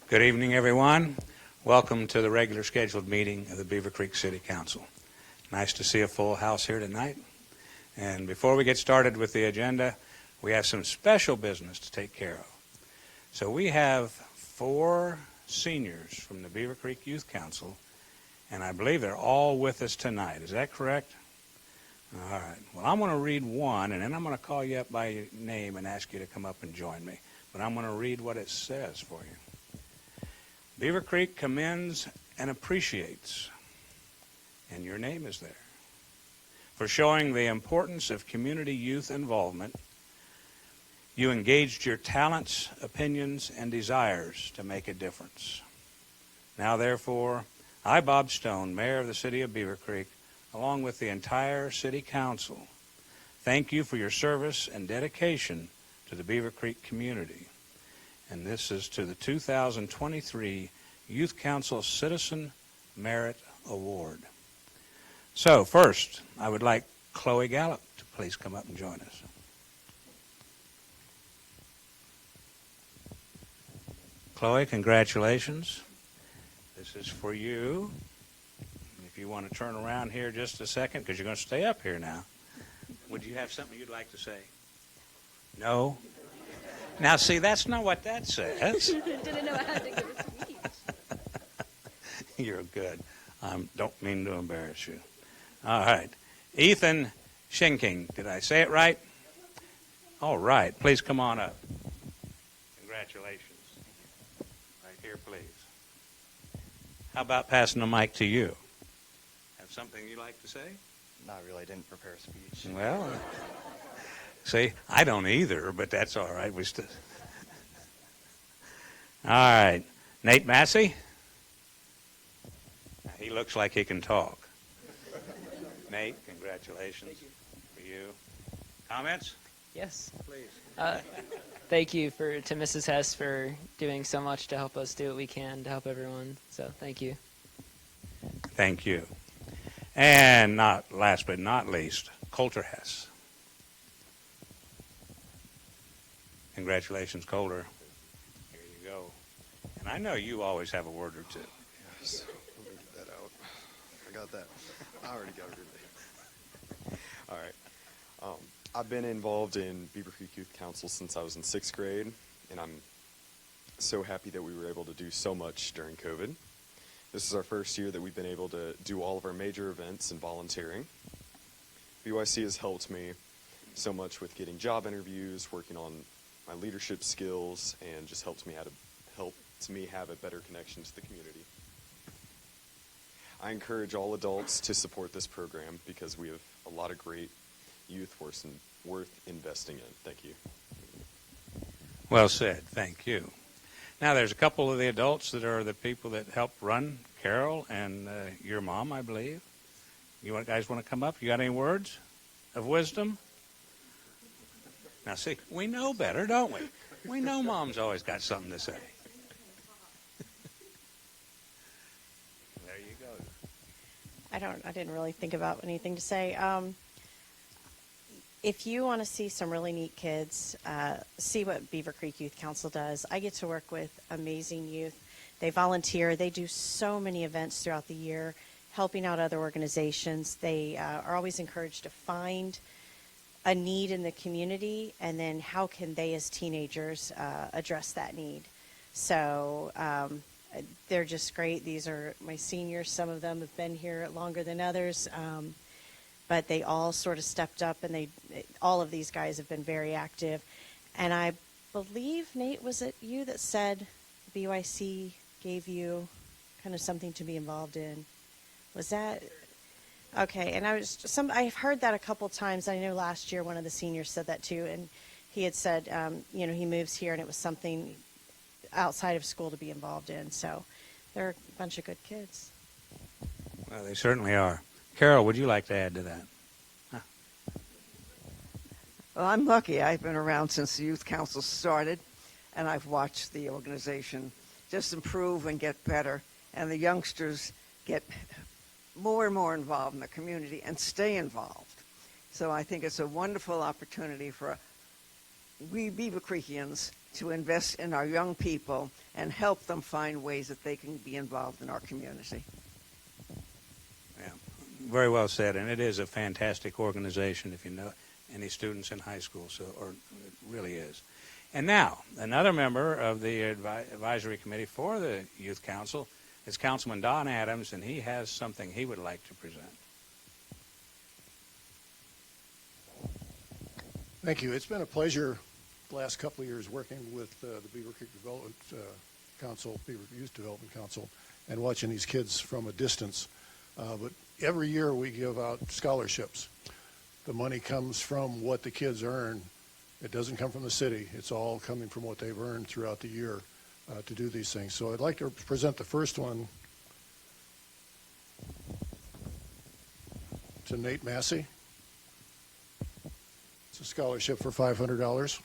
Good evening, everyone. Welcome to the regular scheduled meeting of the Beavercreek City Council. Nice to see a full house here tonight. And before we get started with the agenda, we have some special business to take care of. So we have 4 seniors from the Beavercreek Youth Council, and I believe they're all with us tonight. Is that correct? All right. Well, I'm going to read one, and then I'm going to call you up by your name and ask you to come up and join me. But I'm going to read what it says for you. Beavercreek commends and appreciates, and your name is there, for showing the importance of community youth involvement. You engaged your talents, opinions, and desires to make a difference. Now, therefore, I, Bob Stone, Mayor of the City of Beavercreek, along with the entire City Council, thank you for your service and dedication to the Beavercreek community. And this is to the 2023 Youth Council Citizen Merit Award. So, first, I would like Chloe Gallup to please come up and join us. Chloe, congratulations. This is for you. If you want to turn around here just a second, because you're going to stay up here now. Would you have something you'd like to say? No? Now, see, that's not what that says. Didn't know I had to give a speech. You're good. Don't mean to embarrass you. All right. Ethan Schenking. Did I say it right? All right. Please come on up. Congratulations. Right here, please. How about passing the mic to you? Have something you'd like to say? Not really. I didn't prepare a speech. Well, see, I don't either, but that's all right. All right. Nate Massey? He looks like he can talk. Nate, congratulations. Thank you. For you. Comments? Yes. Please. Thank you to Mrs. Hess for doing so much to help us do what we can to help everyone. So thank you. Thank you. And not last but not least, Coulter Hess. Congratulations, Coulter. Here you go. And I know you always have a word or two. Yes. Let me get that out. I got that. I already got it. All right. I've been involved in Beavercreek Youth Council since I was in 6th grade, and I'm so happy that we were able to do so much during COVID. This is our first year that we've been able to do all of our major events and volunteering. BYC has helped me so much with getting job interviews, working on my leadership skills, and just helped me have a better connection to the community. I encourage all adults to support this program because we have a lot of great youth worth investing in. Thank you. Well said. Thank you. Now, there's a couple of the adults that are the people that help run, Carol and your mom, I believe. You guys want to come up? You got any words of wisdom? Now, see, we know better, don't we? We know Mom's always got something to say. There you go. I didn't really think about anything to say. If you want to see some really neat kids, see what Beavercreek Youth Council does. I get to work with amazing youth. They volunteer. They do so many events throughout the year, helping out other organizations. They are always encouraged to find a need in the community, and then how can they as teenagers address that need. So they're just great. These are my seniors. Some of them have been here longer than others. But they all sort of stepped up, and all of these guys have been very active. And I believe, Nate, was it you that said BYC gave you kind of something to be involved in? Was that? Okay, and I've heard that a couple times. I know last year one of the seniors said that too, and he had said, he moves here, and it was something outside of school to be involved in. So they're a bunch of good kids. Well, they certainly are. Carol, would you like to add to that? Huh? Well, I'm lucky. I've been around since the Youth Council started, and I've watched the organization just improve and get better, and the youngsters get more and more involved in the community and stay involved. So I think it's a wonderful opportunity for we Beaver Creekians to invest in our young people and help them find ways that they can be involved in our community. Yeah, very well said, and it is a fantastic organization if you know any students in high school, or it really is. And now, another member of the advisory committee for the Youth Council is Councilman Don Adams, and he has something he would like to present. Thank you. It's been a pleasure the last couple of years working with the Beavercreek Development Council, Beaver Youth Development Council, and watching these kids from a distance. But every year we give out scholarships. The money comes from what the kids earn. It doesn't come from the city. It's all coming from what they've earned throughout the year to do these things. So I'd like to present the first one to Nate Massey. It's a scholarship for $500.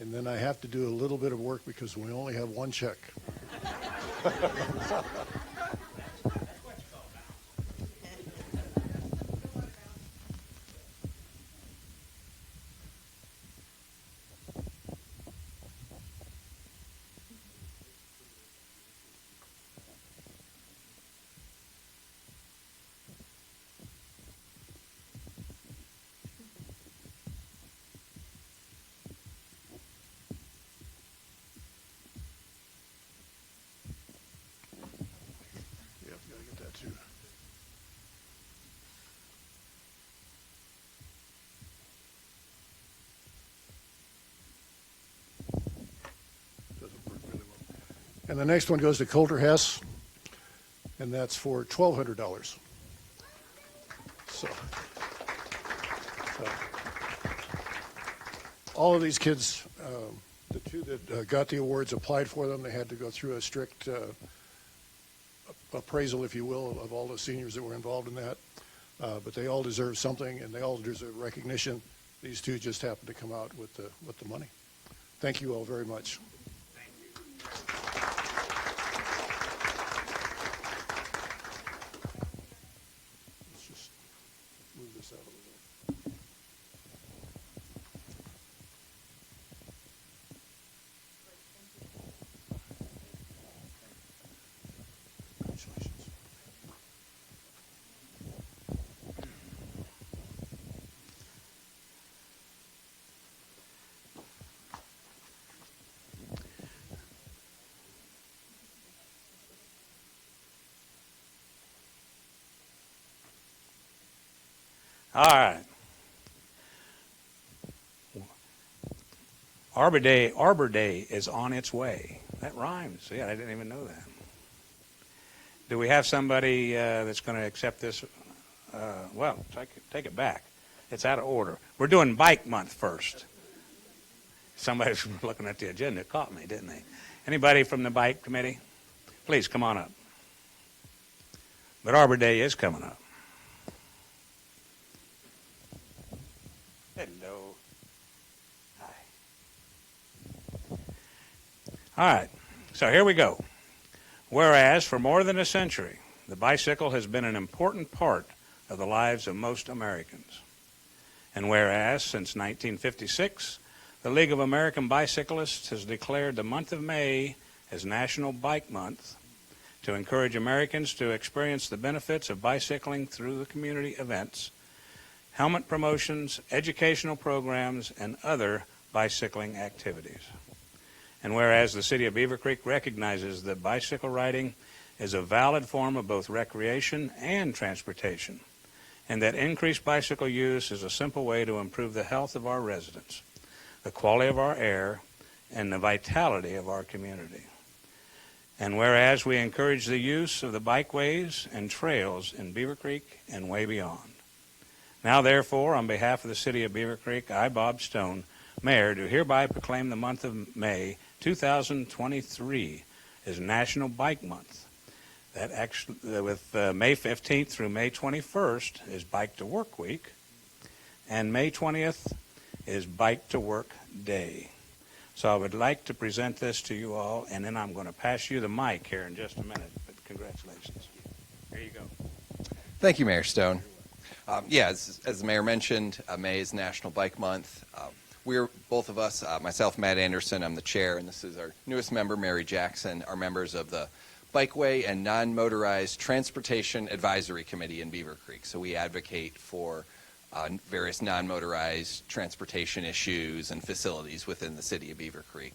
And then I have to do a little bit of work because we only have one check. Yeah, I've got to get that too. Doesn't work really well. And the next one goes to Coulter Hess, and that's for $1,200. So all of these kids, the two that got the awards applied for them. They had to go through a strict appraisal, if you will, of all the seniors that were involved in that. But they all deserve something, and they all deserve recognition. These two just happened to come out with the money. Thank you all very much. Let's just move this out a little. Congratulations. All right. Arbor Day is on its way. That rhymes. Yeah, I didn't even know that. Do we have somebody that's going to accept this? Well, take it back. It's out of order. We're doing Bike Month first. Somebody was looking at the agenda caught me, didn't they? Anybody from the Bike Committee? Please come on up. But Arbor Day is coming up. Hello. Hi. All right. So here we go. Whereas for more than a century, the bicycle has been an important part of the lives of most Americans. And whereas since 1956, the League of American Bicyclists has declared the month of May as National Bike Month to encourage Americans to experience the benefits of bicycling through the community events, helmet promotions, educational programs, and other bicycling activities. And whereas the City of Beavercreek recognizes that bicycle riding is a valid form of both recreation and transportation, and that increased bicycle use is a simple way to improve the health of our residents, the quality of our air, and the vitality of our community. And whereas we encourage the use of the bikeways and trails in Beavercreek and way beyond. Now, therefore, on behalf of the City of Beavercreek, I, Bob Stone, Mayor, do hereby proclaim the month of May 2023 as National Bike Month. That actually, with May 15th through May 21st is Bike to Work Week, and May 20th is Bike to Work Day. So I would like to present this to you all, and then I'm going to pass you the mic here in just a minute. But congratulations. Here you go. Thank you, Mayor Stone. As the mayor mentioned, May is National Bike Month. We're both of us, myself, Matt Anderson, I'm the chair, and this is our newest member, Mary Jackson, are members of the Bikeway and Non-Motorized Transportation Advisory Committee in Beavercreek. So we advocate for various non-motorized transportation issues and facilities within the city of Beavercreek.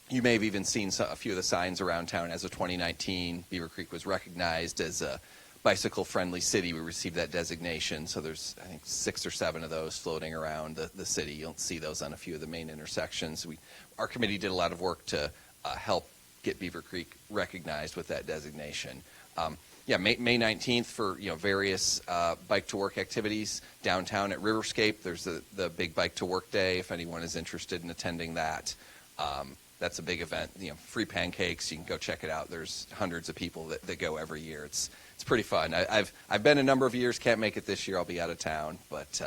You may have even seen a few of the signs around town. As of 2019, Beavercreek was recognized as a bicycle-friendly city. We received that designation, so there's, I think, 6 or 7 of those floating around the city. You'll see those on a few of the main intersections. Our committee did a lot of work to help get Beavercreek recognized with that designation. May 19th for various bike-to-work activities downtown at Riverscape. There's the big bike-to-work day if anyone is interested in attending that. That's a big event. Free pancakes. You can go check it out. There's hundreds of people that go every year. It's pretty fun. I've been a number of years. Can't make it this year. I'll be out of town, but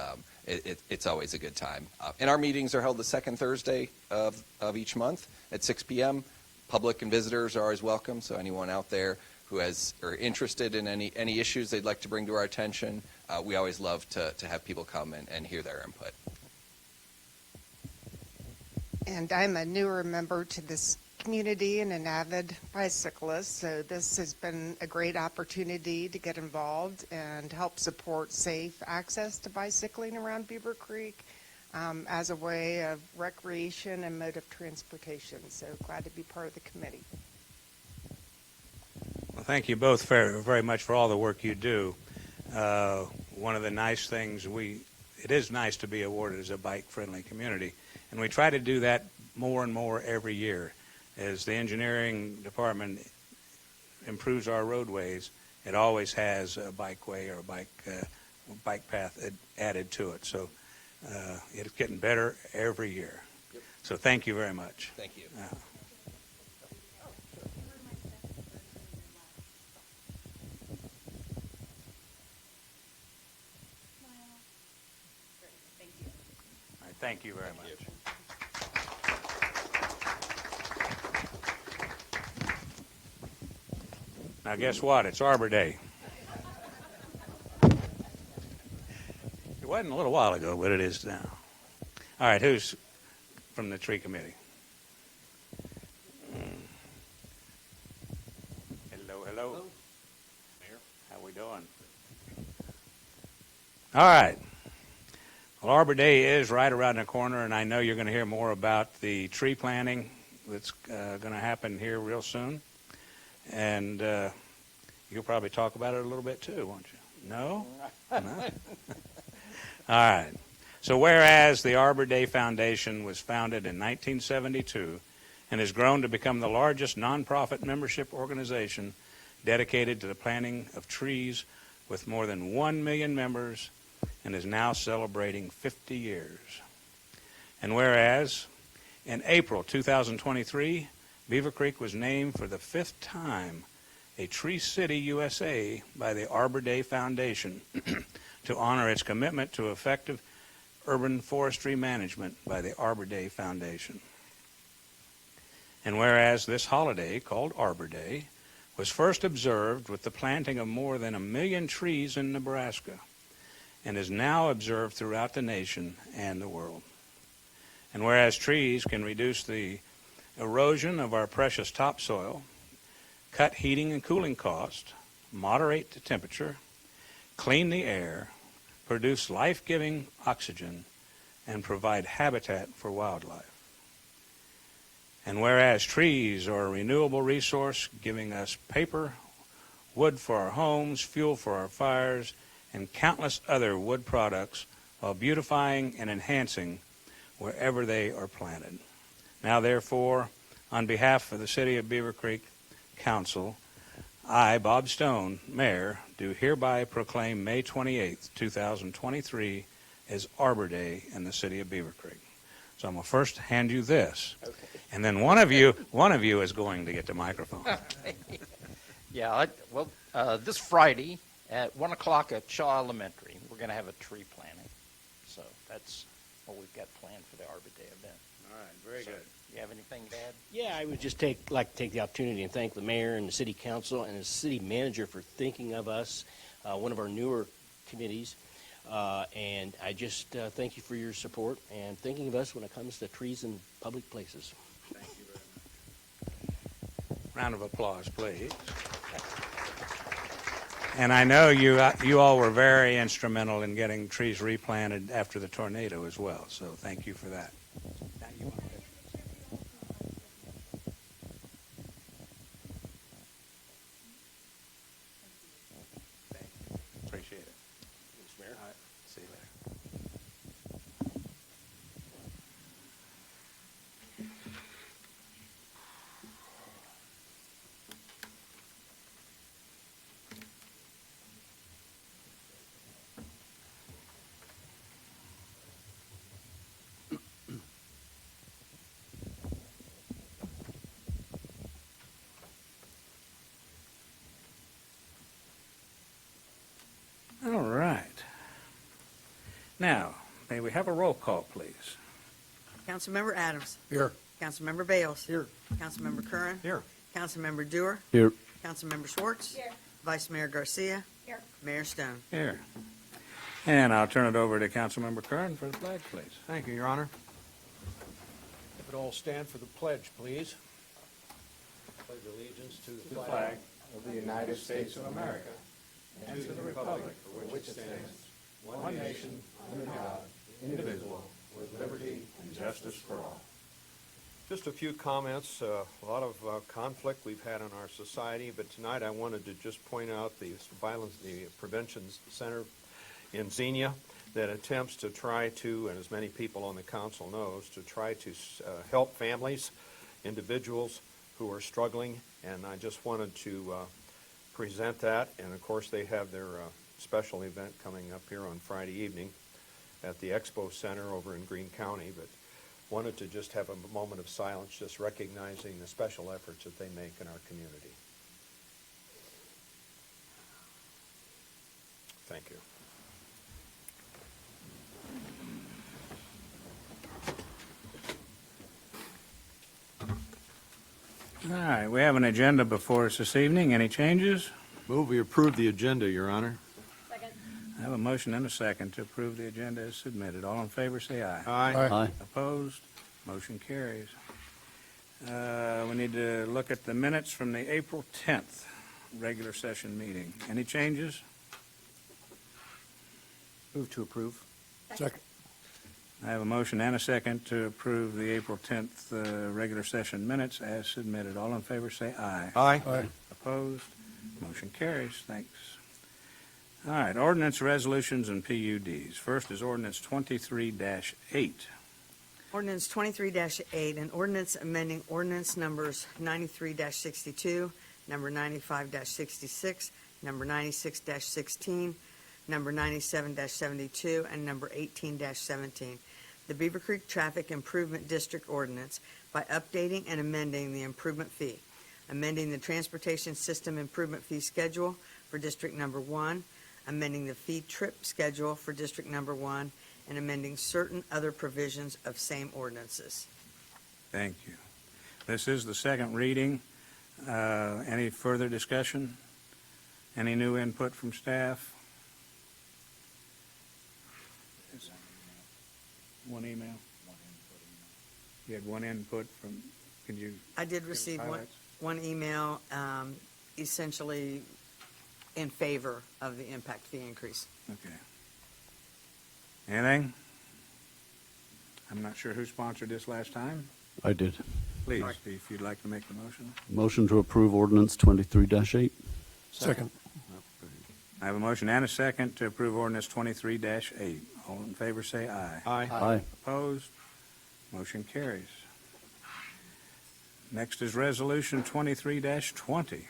it's always a good time. And our meetings are held the second Thursday of each month at 6 p.m. Public and visitors are always welcome. So anyone out there who are interested in any issues they'd like to bring to our attention, we always love to have people come and hear their input. And I'm a newer member to this community and an avid bicyclist, so this has been a great opportunity to get involved and help support safe access to bicycling around Beavercreek as a way of recreation and mode of transportation. So glad to be part of the committee. Well, thank you both very, very much for all the work you do. One of the nice things, it is nice to be awarded as a bike-friendly community, and we try to do that more and more every year. As the engineering department improves our roadways, it always has a bikeway or a bike path added to it. So it's getting better every year. Yep. So thank you very much. Thank you. All right, thank you very much. Now, guess what? It's Arbor Day. It wasn't a little while ago, but it is now. All right, who's from the tree committee? Hello. Mayor, how we doing? All right. Well, Arbor Day is right around the corner, and I know you're going to hear more about the tree planting that's going to happen here real soon. And you'll probably talk about it a little bit too, won't you? No? No? All right. So whereas the Arbor Day Foundation was founded in 1972 and has grown to become the largest nonprofit membership organization dedicated to the planting of trees with more than 1 million members and is now celebrating 50 years. And whereas in April 2023, Beavercreek was named for the 5th time a Tree City USA by the Arbor Day Foundation to honor its commitment to effective urban forestry management by the Arbor Day Foundation. And whereas this holiday, called Arbor Day, was first observed with the planting of more than 1 million trees in Nebraska and is now observed throughout the nation and the world. And whereas trees can reduce the erosion of our precious topsoil, cut heating and cooling costs, moderate the temperature, clean the air, produce life-giving oxygen, and provide habitat for wildlife. And whereas trees are a renewable resource giving us paper, wood for our homes, fuel for our fires, and countless other wood products while beautifying and enhancing wherever they are planted. Now, therefore, on behalf of the City of Beavercreek Council, I, Bob Stone, Mayor, do hereby proclaim May 28th, 2023 as Arbor Day in the City of Beavercreek. So I'm going to first hand you this, okay, and then one of you is going to get the microphone. Okay. Yeah, this Friday at 1 o'clock at Shaw Elementary, we're going to have a tree planting. So that's what we've got planned for the Arbor Day event. All right, very good. You have anything to add? Yeah, I would just like to take the opportunity and thank the mayor and the city council and the city manager for thinking of us, one of our newer committees. And I just thank you for your support and thinking of us when it comes to trees in public places. Thank you very much. Round of applause, please. And I know you all were very instrumental in getting trees replanted after the tornado as well, so thank you for that. Now you want to- Appreciate it. Thanks, Mayor. All right, see you later. All right. Now, may we have a roll call, please? Councilmember Adams. Here. Councilmember Bales. Here. Councilmember Curran. Here. Councilmember Dewar. Here. Councilmember Schwartz. Here. Vice Mayor Garcia. Here. Mayor Stone. Here. And I'll turn it over to Councilmember Curran for the pledge, please. Thank you, Your Honor. If it all stand for the pledge, please. Pledge allegiance to the flag of the United States of America and to the republic for which it stands, one nation, under God, indivisible, with liberty and justice for all. Just a few comments, a lot of conflict we've had in our society, but tonight I wanted to just point out the Prevention Center in Xenia that attempts to try to, and as many people on the council knows, to try to help families, individuals who are struggling, and I just wanted to present that, and of course they have their special event coming up here on Friday evening at the Expo Center over in Greene County, but wanted to just have a moment of silence, just recognizing the special efforts that they make in our community. Thank you. All right, we have an agenda before us this evening. Any changes? Move we approve the agenda, Your Honor. Second. I have a motion and a second to approve the agenda as submitted. All in favor, say aye. Aye. Opposed? Motion carries. We need to look at the minutes from the April 10th regular session meeting. Any changes? Move to approve. Second. I have a motion and a second to approve the April 10th regular session minutes as submitted. All in favor, say aye. Aye. Aye. Opposed? Motion carries. Thanks. All right, ordinance resolutions and PUDs. First is ordinance 23-8. Ordinance 23-8, an ordinance amending ordinance numbers 93-62, number 95-66, number 96-16, number 97-72, and number 18-17. The Beavercreek Traffic Improvement District Ordinance by updating and amending the improvement fee, amending the Transportation System Improvement Fee Schedule for District Number 1, amending the fee trip schedule for District Number 1, and amending certain other provisions of same ordinances. Thank you. This is the second reading. Any further discussion? Any new input from staff? One email? You had one input from, could you? I did receive highlights? one email essentially in favor of the impact fee increase. Okay. Anything? I'm not sure who sponsored this last time. I did. Please, if you'd like to make the motion. Motion to approve ordinance 23-8. Second. I have a motion and a second to approve ordinance 23-8. All in favor, say aye. Aye. Aye. Opposed? Motion carries. Next is resolution 23-20.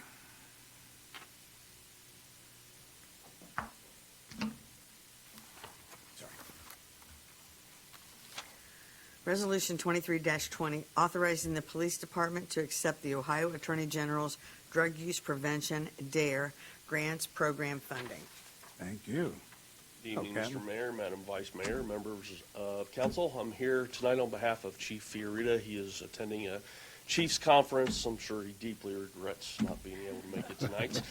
Resolution 23-20, authorizing the Police Department to accept the Ohio Attorney General's Drug Use Prevention DARE grants program funding. Thank you. Good evening, Okay. Mr. Mayor, Madam Vice Mayor, members of council. I'm here tonight on behalf of Chief Fiorita. He is attending a Chiefs conference. I'm sure he deeply regrets not being able to make it tonight.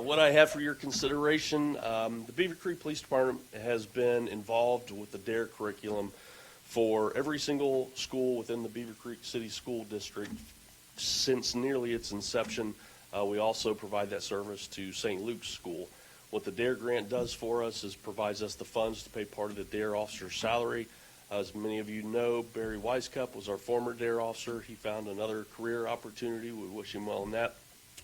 What I have for your consideration, the Beavercreek Police Department has been involved with the DARE curriculum for every single school within the Beavercreek City School District since nearly its inception. We also provide that service to St. Luke's School. What the DARE grant does for us is provides us the funds to pay part of the DARE officer's salary. As many of you know, Barry Wisecup was our former DARE officer. He found another career opportunity. We wish him well in that.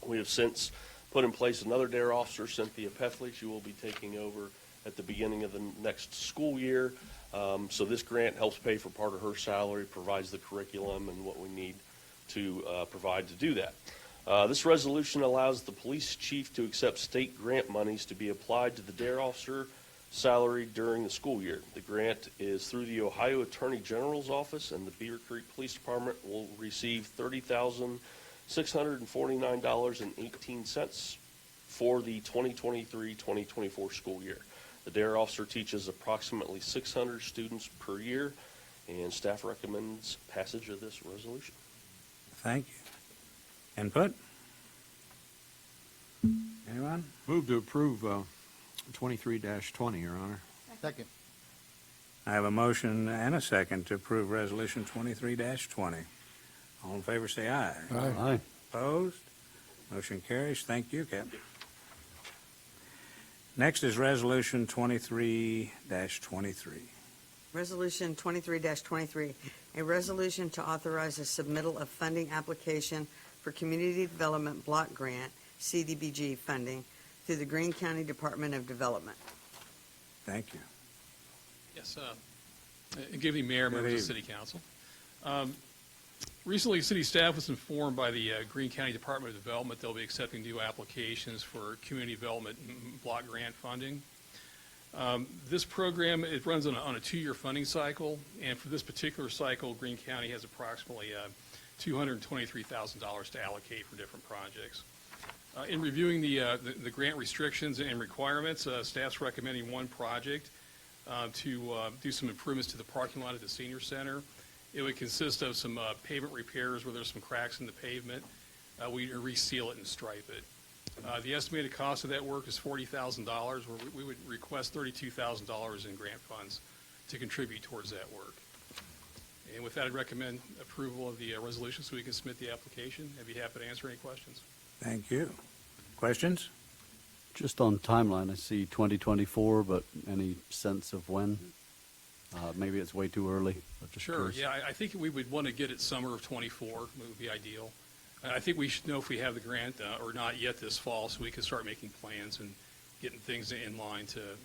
We have since put in place another DARE officer, Cynthia Pethley. She will be taking over at the beginning of the next school year. So this grant helps pay for part of her salary, provides the curriculum and what we need to provide to do that. This resolution allows the police chief to accept state grant monies to be applied to the DARE officer salary during the school year. The grant is through the Ohio Attorney General's office, and the Beavercreek Police Department will receive $30,649.18 for the 2023-2024 school year. The DARE officer teaches approximately 600 students per year, and staff recommends passage of this resolution. Thank you. Input? Anyone? Move to approve 23-20, Your Honor. Second. I have a motion and a second to approve Resolution 23-20. All in favor say aye. Aye. Opposed? Motion carries. Thank you, Cap. Next is Resolution 23-23. Resolution 23-23, a resolution to authorize the submittal of funding application for Community Development Block Grant, CDBG funding, through the Greene County Department of Development. Thank you. Yes, good evening, Mayor, members of the City Council. Recently, city staff was informed by the Greene County Department of Development they'll be accepting new applications for community development block grant funding. This program, it runs on a 2-year funding cycle, and for this particular cycle, Greene County has approximately $223,000 to allocate for different projects. In reviewing the grant restrictions and requirements, staff's recommending one project to do some improvements to the parking lot at the senior center. It would consist of some pavement repairs where there's some cracks in the pavement. We reseal it and stripe it. The estimated cost of that work is $40,000, where we would request $32,000 in grant funds to contribute towards that work. And with that, I'd recommend approval of the resolution so we can submit the application. I'd be happy to answer any questions. Thank you. Questions? Just on timeline, I see 2024, but any sense of when? Maybe it's way too early. But just Sure. curious. Yeah, I think we would want to get it summer of '24. Would be ideal. I think we should know if we have the grant or not yet this fall, so we can start making plans and getting things in line to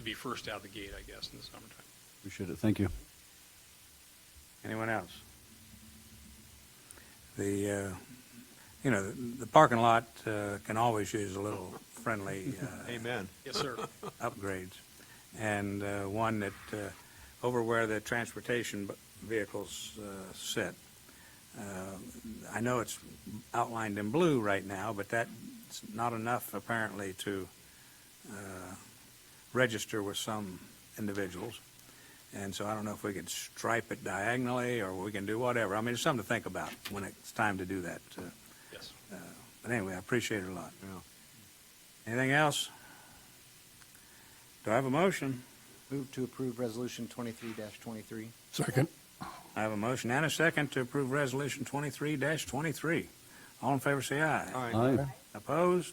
be first out the gate, I guess, in the summertime. Appreciate it. Thank you. Anyone else? The parking lot can always use a little friendly Amen. Yes, sir. upgrades. And one that over where the transportation vehicles sit. I know it's outlined in blue right now, but that's not enough apparently to register with some individuals. And so I don't know if we could stripe it diagonally or we can do whatever. I mean, it's something to think about when it's time to do that. Yes. But anyway, I appreciate it a lot. Anything else? Do I have a motion? Move to approve Resolution 23-23. Second. I have a motion and a second to approve Resolution 23-23. All in favor say aye. Aye. Opposed?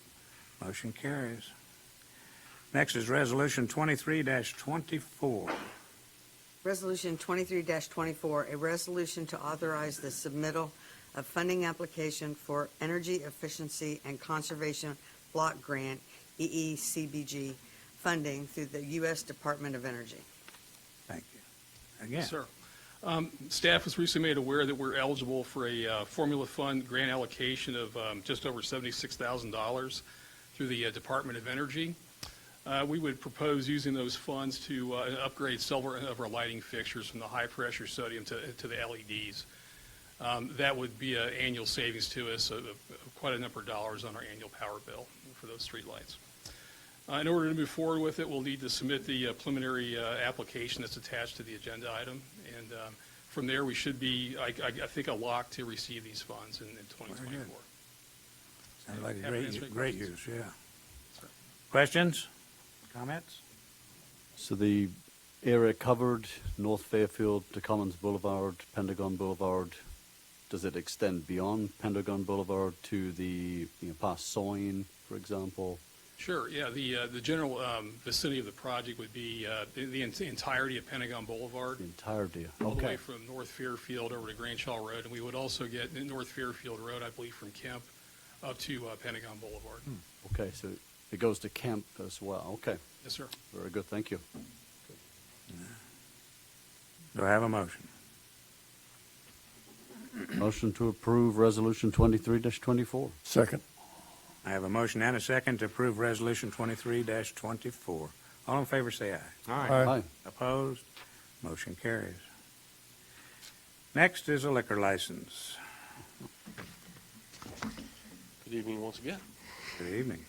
Motion carries. Next is Resolution 23-24. Resolution 23-24, a resolution to authorize the submittal of funding application for Energy Efficiency and Conservation Block Grant, EECBG, funding through the U.S. Department of Energy. Thank you. Again. Yes, sir. Staff was recently made aware that we're eligible for a formula fund grant allocation of just over $76,000 through the Department of Energy. We would propose using those funds to upgrade several of our lighting fixtures from the high-pressure sodium to the LEDs. That would be an annual savings to us of quite a number of dollars on our annual power bill for those street lights. In order to move forward with it, we'll need to submit the preliminary application that's attached to the agenda item. And from there, we should be, I think, a lock to receive these funds in 2024. Sounds like a Happy to answer any great questions. use, yeah. Questions? Comments? So the area covered, North Fairfield to Commons Boulevard, Pentagon Boulevard, does it extend beyond Pentagon Boulevard to the, past Soin, for example? Sure, yeah. The general vicinity of the project would be the entirety of Pentagon Boulevard. The entirety, All the way okay. from North Fairfield over to Grand Shaw Road. And we would also get North Fairfield Road, I believe, from Kemp up to Pentagon Boulevard. Okay, so it goes to Kemp as well, okay. Yes, sir. Very good, thank you. Do I have a motion? Motion to approve Resolution 23-24. Second. I have a motion and a second to approve Resolution 23-24. All in favor, say aye. Aye. Opposed? Motion carries. Next is a liquor license. Good evening once again. Good evening.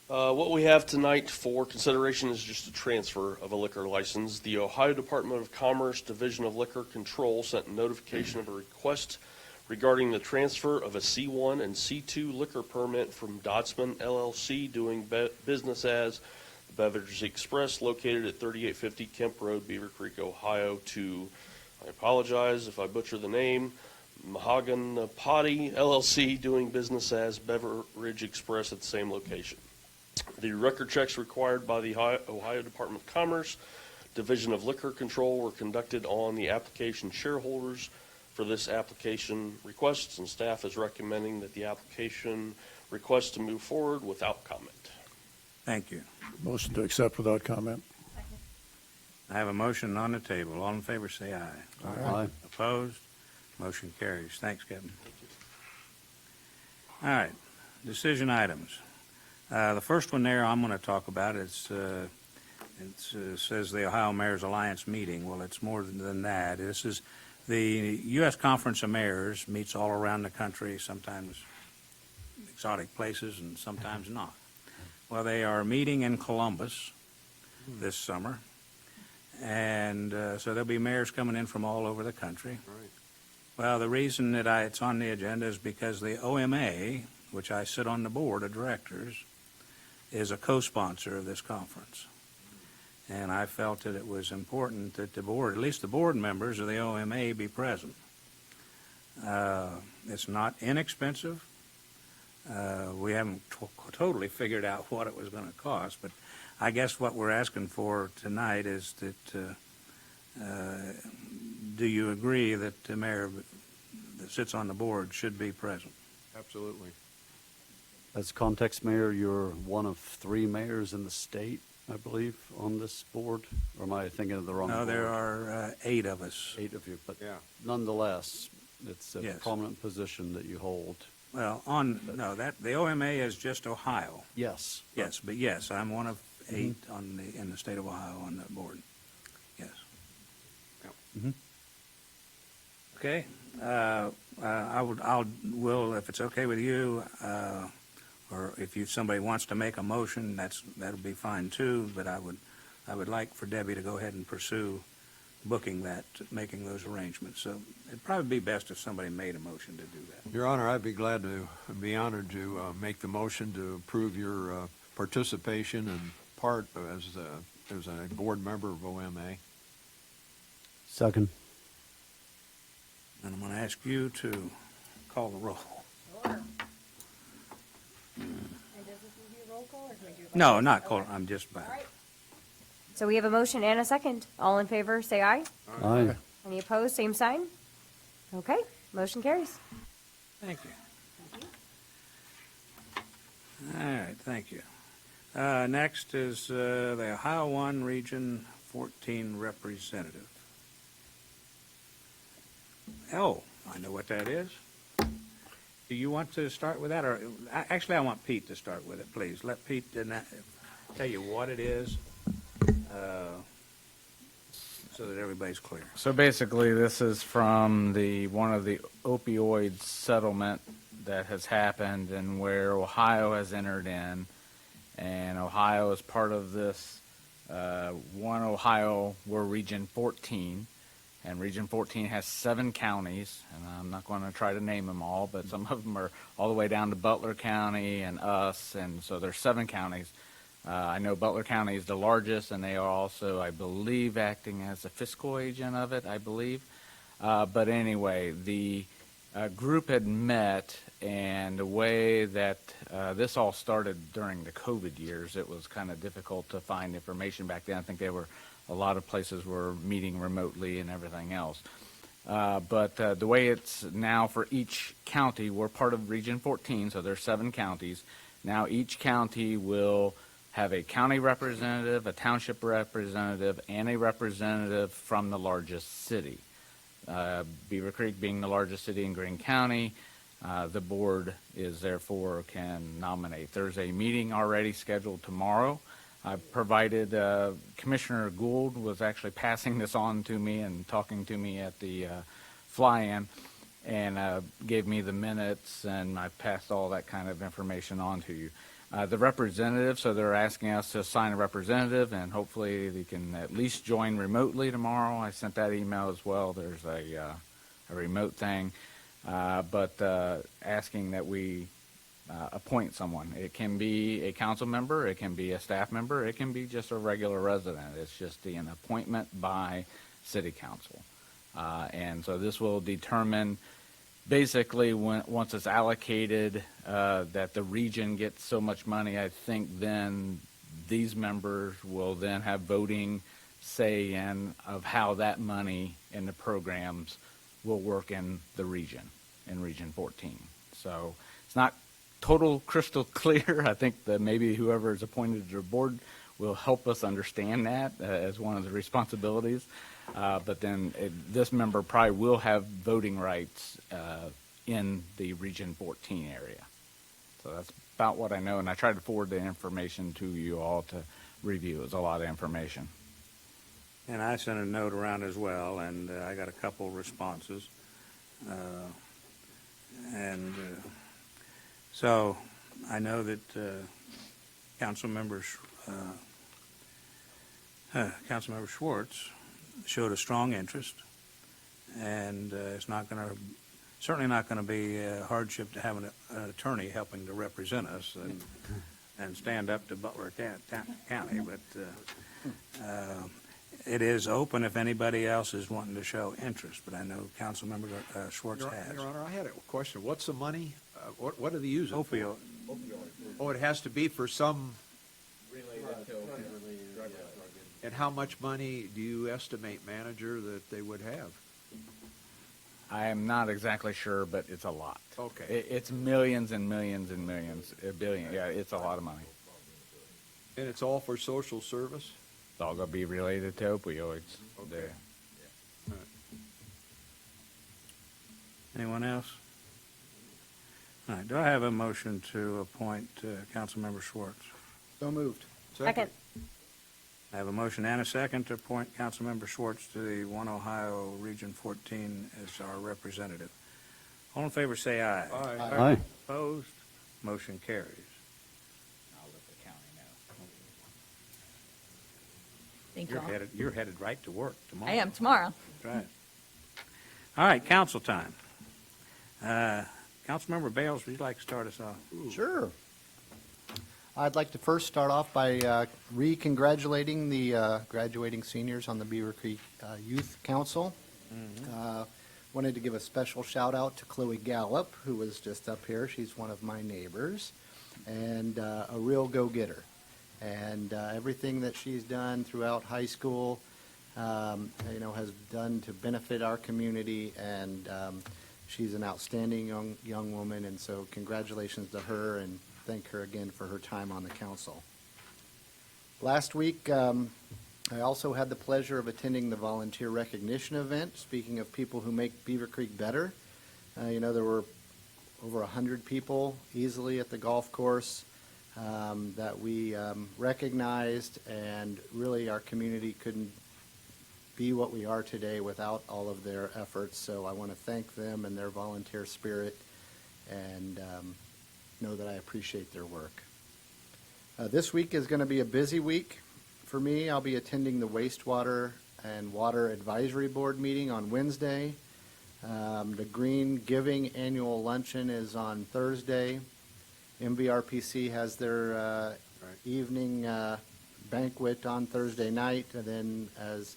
What we have tonight for consideration is just a transfer of a liquor license. The Ohio Department of Commerce Division of Liquor Control sent a notification of a request regarding the transfer of a C1 and C2 liquor permit from Dodsman LLC doing business as the Beverage Express located at 3850 Kemp Road, Beavercreek, Ohio to, I apologize if I butcher the name, Mahaganapati LLC doing business as Beverage Express at the same location. The record checks required by the Ohio Department of Commerce Division of Liquor Control were conducted on the application shareholders for this application requests, and staff is recommending that the application request to move forward without comment. Thank you. Motion to accept without comment. I have a motion on the table. All in favor, say aye. Aye. Opposed? Motion carries. Thanks, Kevin. All right, decision items. The first one there I'm going to talk about is says the Ohio Mayors Alliance meeting. Well, it's more than that. This is the U.S. Conference of Mayors meets all around the country, sometimes exotic places and sometimes not. Well, they are meeting in Columbus this summer, and so there'll be mayors coming in from all over the country. Right. Well, the reason that it's on the agenda is because the OMA, which I sit on the board of directors, is a co-sponsor of this conference. And I felt that it was important that the board, at least the board members of the OMA, be present. It's not inexpensive. We haven't totally figured out what it was going to cost, but I guess what we're asking for tonight is that do you agree that the mayor that sits on the board should be present? Absolutely. As context mayor, you're one of 3 mayors in the state, I believe, on this board? Or am I thinking of the wrong board? No, there are 8 of us. 8 of you, but Yeah. nonetheless, it's a Yes. prominent position that you hold. Well, the OMA is just Ohio. Yes. Yes, but yes, I'm one of 8 in the state of Ohio on that board. Yes. Okay. Will, if it's okay with you, or if somebody wants to make a motion, that'll be fine too. But I would like for Debbie to go ahead and pursue booking that, making those arrangements. So it'd probably be best if somebody made a motion to do that. Your Honor, I'd be glad to be honored to make the motion to approve your participation and part as a board member of OMA. Second. And I'm going to ask you to call the roll. Sure. And does this need to be a roll call, or can we do it? No, not call. I'm just by. All right. So we have a motion and a second. All in favor, say aye. Aye. Any opposed, same sign. Okay, motion carries. Thank you. All right, thank you. Next is the Ohio 1 Region 14 representative. Oh, I know what that is. Do you want to start with that? Or actually, I want Pete to start with it, please. Let Pete tell you what it is. so that everybody's clear. So basically, this is from one of the opioid settlement that has happened and where Ohio has entered in. And Ohio is part of this. OneOhio, we're Region 14. And Region 14 has 7 counties. And I'm not going to try to name them all, but some of them are all the way down to Butler County and us. And so there's 7 counties. I know Butler County is the largest, and they are also, I believe, acting as a fiscal agent of it, I believe. But anyway, the group had met, and the way that this all started during the COVID years, it was kind of difficult to find information back then. I think a lot of places were meeting remotely and everything else. But the way it's now for each county, we're part of Region 14, so there's 7 counties. Now each county will have a county representative, a township representative, and a representative from the largest city. Beavercreek being the largest city in Greene County, the board is therefore can nominate. There's a meeting already scheduled tomorrow. I provided, Commissioner Gould was actually passing this on to me and talking to me at the fly-in and gave me the minutes, and I passed all that kind of information on to you. The representative, so they're asking us to assign a representative, and hopefully they can at least join remotely tomorrow. I sent that email as well. There's a remote thing, but asking that we appoint someone. It can be a council member, it can be a staff member, it can be just a regular resident. It's just an appointment by city council. And so this will determine basically once it's allocated that the region gets so much money, I think then these members will then have voting say in of how that money in the programs will work in the region, in Region 14. So it's not total crystal clear. I think that maybe whoever is appointed to the board will help us understand that as one of the responsibilities. But then this member probably will have voting rights in the Region 14 area. So that's about what I know, and I tried to forward the information to you all to review. It was a lot of information. And I sent a note around as well, and I got a couple responses. So I know that Councilmember Schwartz showed a strong interest, and it's certainly not going to be a hardship to have an attorney helping to represent us and stand up to Butler County. But it is open if anybody else is wanting to show interest. But I know Councilmember Schwartz has. Your Honor, I had a question. What's the money? What do they use it for? Opioid. Oh, it has to be for some. Related to opioid drug. And how much money do you estimate, manager, that they would have? I am not exactly sure, but it's a lot. Okay. It's millions and millions and millions, a billion. Yeah, it's a lot of money. And it's all for social service? It's all going to be related to opioids. Okay. There. All right. Anyone else? All right. Do I have a motion to appoint Councilmember Schwartz? So moved. Second. I have a motion and a second to appoint Councilmember Schwartz to the OneOhio Region 14 as our representative. All in favor say aye. Aye. Aye. Opposed? Motion carries. I'll let the county know. Thank you all. You're headed right to work tomorrow. I am tomorrow. That's right. All right, council time. Councilmember Bales, would you like to start us off? Sure. I'd like to first start off by re-congratulating the graduating seniors on the Beavercreek Youth Council. Wanted to give a special shout out to Chloe Gallup, who was just up here. She's one of my neighbors and a real go-getter. And everything that she's done throughout high school, has done to benefit our community, and she's an outstanding young woman. And so congratulations to her, and thank her again for her time on the council. Last week, I also had the pleasure of attending the volunteer recognition event. Speaking of people who make Beavercreek better, there were over 100 people easily at the golf course that we recognized, and really our community couldn't be what we are today without all of their efforts. So I want to thank them and their volunteer spirit, and know that I appreciate their work. This week is going to be a busy week for me. I'll be attending the Wastewater and Water Advisory Board meeting on Wednesday. The Green Giving Annual Luncheon is on Thursday. MVRPC has their evening banquet on Thursday night. And then, as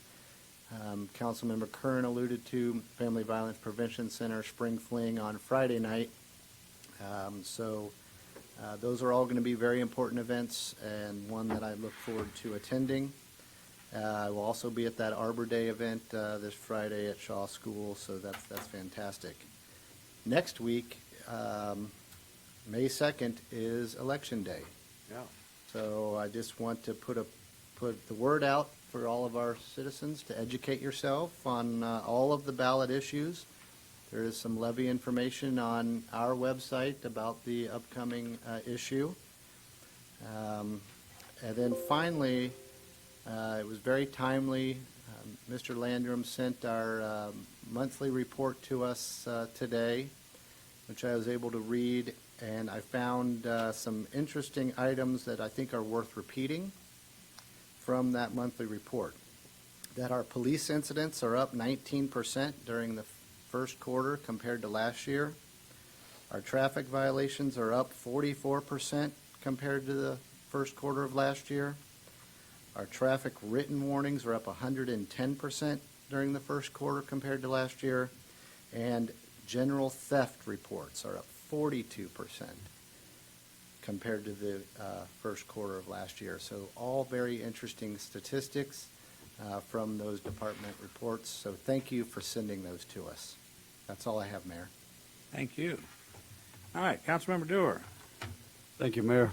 Councilmember Curran alluded to, Family Violence Prevention Center Spring Fling on Friday night. Those are all going to be very important events, and one that I look forward to attending. I will also be at that Arbor Day event this Friday at Shaw School, so that's fantastic. Next week, May 2nd, is Election Day. Yeah. So I just want to put the word out for all of our citizens to educate yourself on all of the ballot issues. There is some levy information on our website about the upcoming issue. And then finally, it was very timely. Mr. Landrum sent our monthly report to us today, which I was able to read, and I found some interesting items that I think are worth repeating from that monthly report. That our police incidents are up 19% during the first quarter compared to last year. Our traffic violations are up 44% compared to the first quarter of last year. Our traffic written warnings are up 110% during the first quarter compared to last year. And general theft reports are up 42% compared to the first quarter of last year. So all very interesting statistics from those department reports. So thank you for sending those to us. That's all I have, Mayor. Thank you. All right, Councilmember Dewar. Thank you, Mayor.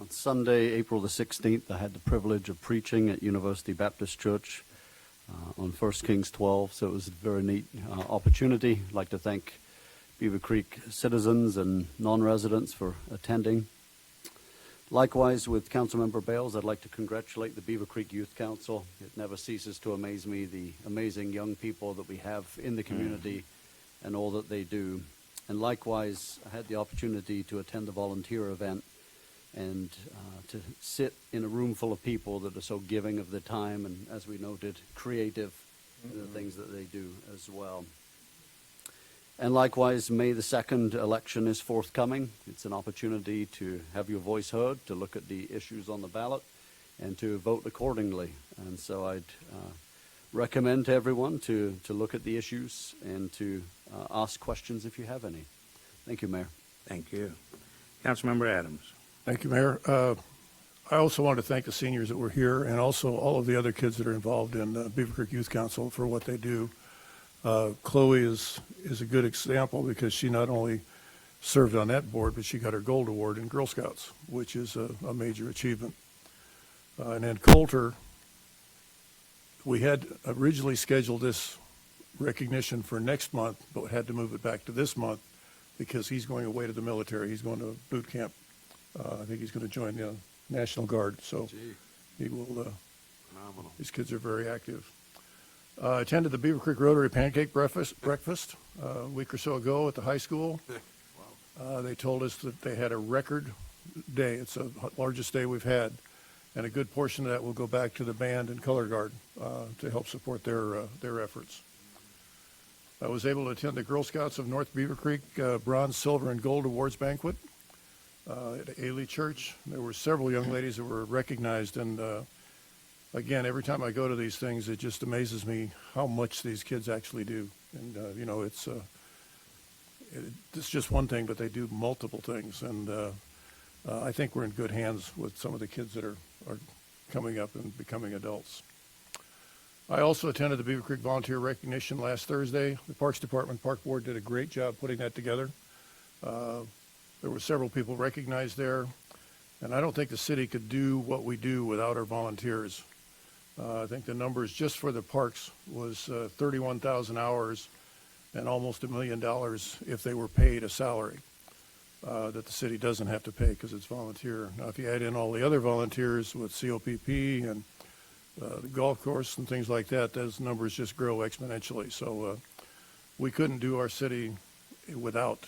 On Sunday, April the 16th, I had the privilege of preaching at University Baptist Church on 1 Kings 12, so it was a very neat opportunity. I'd like to thank Beavercreek citizens and non-residents for attending. Likewise, with Councilmember Bales, I'd like to congratulate the Beavercreek Youth Council. It never ceases to amaze me, the amazing young people that we have in the community and all that they do. And likewise, I had the opportunity to attend the volunteer event and to sit in a room full of people that are so giving of their time and, as we noted, creative in the things that they do as well. And likewise, May the 2nd election is forthcoming. It's an opportunity to have your voice heard, to look at the issues on the ballot, and to vote accordingly. And so I'd recommend to everyone to look at the issues and to ask questions if you have any. Thank you, Mayor. Thank you. Councilmember Adams. Thank you, Mayor. I also want to thank the seniors that were here, and also all of the other kids that are involved in Beavercreek Youth Council for what they do. Chloe is a good example because she not only served on that board, but she got her Gold Award in Girl Scouts, which is a major achievement. And then Coulter, we had originally scheduled this recognition for next month, but had to move it back to this month because he's going away to the military. He's going to boot camp. I think he's going to join the National Guard. So he will. Phenomenal. These kids are very active. Attended the Beavercreek Rotary Pancake Breakfast a week or so ago at the high school. They told us that they had a record day. It's the largest day we've had, and a good portion of that will go back to the band and color guard to help support their efforts. I was able to attend the Girl Scouts of North Beavercreek Bronze, Silver, and Gold Awards banquet at Ailey Church. There were several young ladies that were recognized, and again, every time I go to these things, it just amazes me how much these kids actually do. And, it's just one thing, but they do multiple things. And I think we're in good hands with some of the kids that are coming up and becoming adults. I also attended the Beavercreek Volunteer Recognition last Thursday. The Parks Department, Park Board did a great job putting that together. There were several people recognized there. And I don't think the city could do what we do without our volunteers. I think the numbers just for the parks was 31,000 hours and almost $1 million if they were paid a salary that the city doesn't have to pay because it's volunteer. Now, if you add in all the other volunteers with COPP and the golf course and things like that, those numbers just grow exponentially. So we couldn't do our city without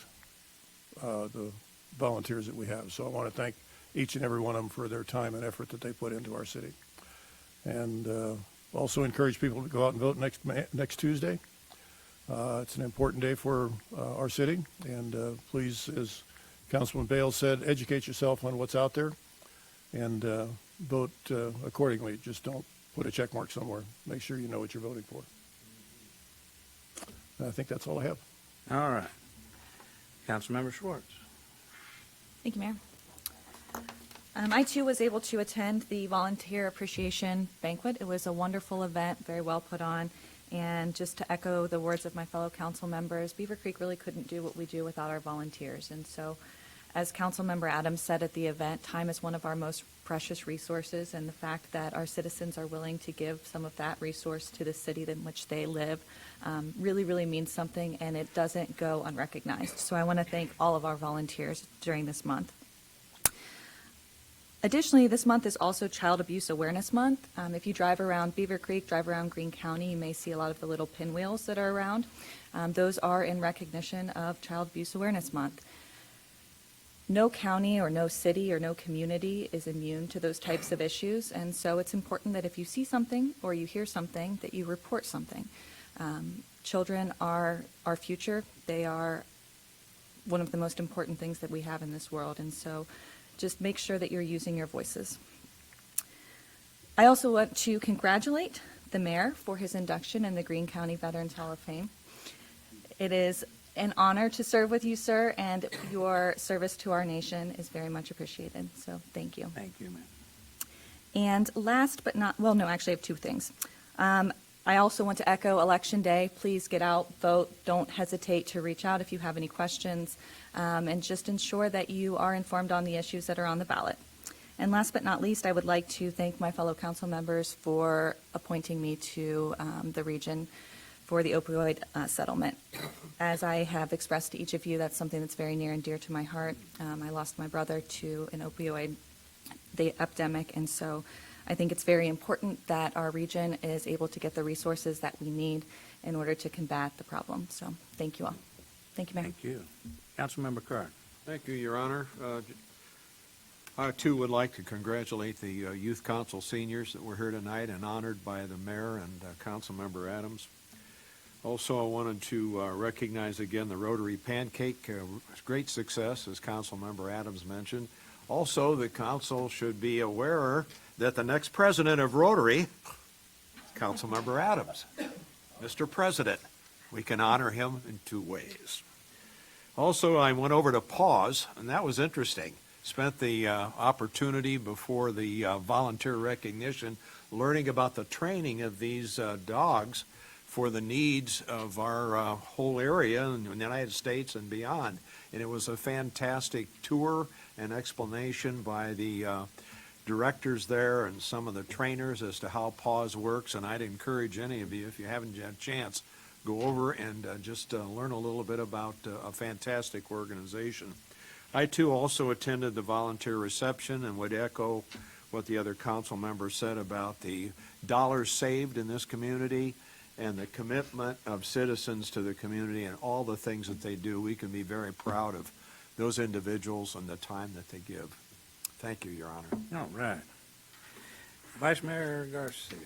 the volunteers that we have. So I want to thank each and every one of them for their time and effort that they put into our city. And also encourage people to go out and vote next Tuesday. It's an important day for our city. And please, as Councilman Bales said, educate yourself on what's out there and vote accordingly. Just don't put a check mark somewhere. Make sure you know what you're voting for. And I think that's all I have. All right. Councilmember Schwartz. Thank you, Mayor. I too was able to attend the volunteer appreciation banquet. It was a wonderful event, very well put on. And just to echo the words of my fellow council members, Beavercreek really couldn't do what we do without our volunteers. And so, as Councilmember Adams said at the event, time is one of our most precious resources, and the fact that our citizens are willing to give some of that resource to the city in which they live really, really means something, and it doesn't go unrecognized. So I want to thank all of our volunteers during this month. Additionally, this month is also Child Abuse Awareness Month. If you drive around Beavercreek, drive around Greene County, you may see a lot of the little pinwheels that are around. Those are in recognition of Child Abuse Awareness Month. No county or no city or no community is immune to those types of issues, and so it's important that if you see something or you hear something, that you report something. Children are our future. They are one of the most important things that we have in this world, and so just make sure that you're using your voices. I also want to congratulate the mayor for his induction in the Greene County Veterans Hall of Fame. It is an honor to serve with you, sir, and your service to our nation is very much appreciated. So thank you. Thank you, ma'am. And last but not, well, no, actually I have two things. I also want to echo Election Day. Please get out, vote. Don't hesitate to reach out if you have any questions, and just ensure that you are informed on the issues that are on the ballot. And last but not least, I would like to thank my fellow council members for appointing me to the region for the opioid settlement. As I have expressed to each of you, that's something that's very near and dear to my heart. I lost my brother to an opioid epidemic, and so I think it's very important that our region is able to get the resources that we need in order to combat the problem. So thank you all. Thank you, Mayor. Thank you. Councilmember Curran. Thank you, Your Honor. I, too, would like to congratulate the Youth Council seniors that were here tonight and honored by the mayor and Councilmember Adams. Also, I wanted to recognize again the Rotary Pancake. Great success, as Councilmember Adams mentioned. Also, the council should be aware that the next president of Rotary is Councilmember Adams. Mr. President, we can honor him in two ways. Also, I went over to PAWS, and that was interesting. Spent the opportunity before the volunteer recognition learning about the training of these dogs for the needs of our whole area in the United States and beyond. And it was a fantastic tour and explanation by the directors there and some of the trainers as to how PAWS works. And I'd encourage any of you, if you haven't had a chance, go over and just learn a little bit about a fantastic organization. I, too, also attended the volunteer reception and would echo what the other council members said about the dollars saved in this community and the commitment of citizens to the community and all the things that they do. We can be very proud of those individuals and the time that they give. Thank you, Your Honor. All right. Vice Mayor Garcia.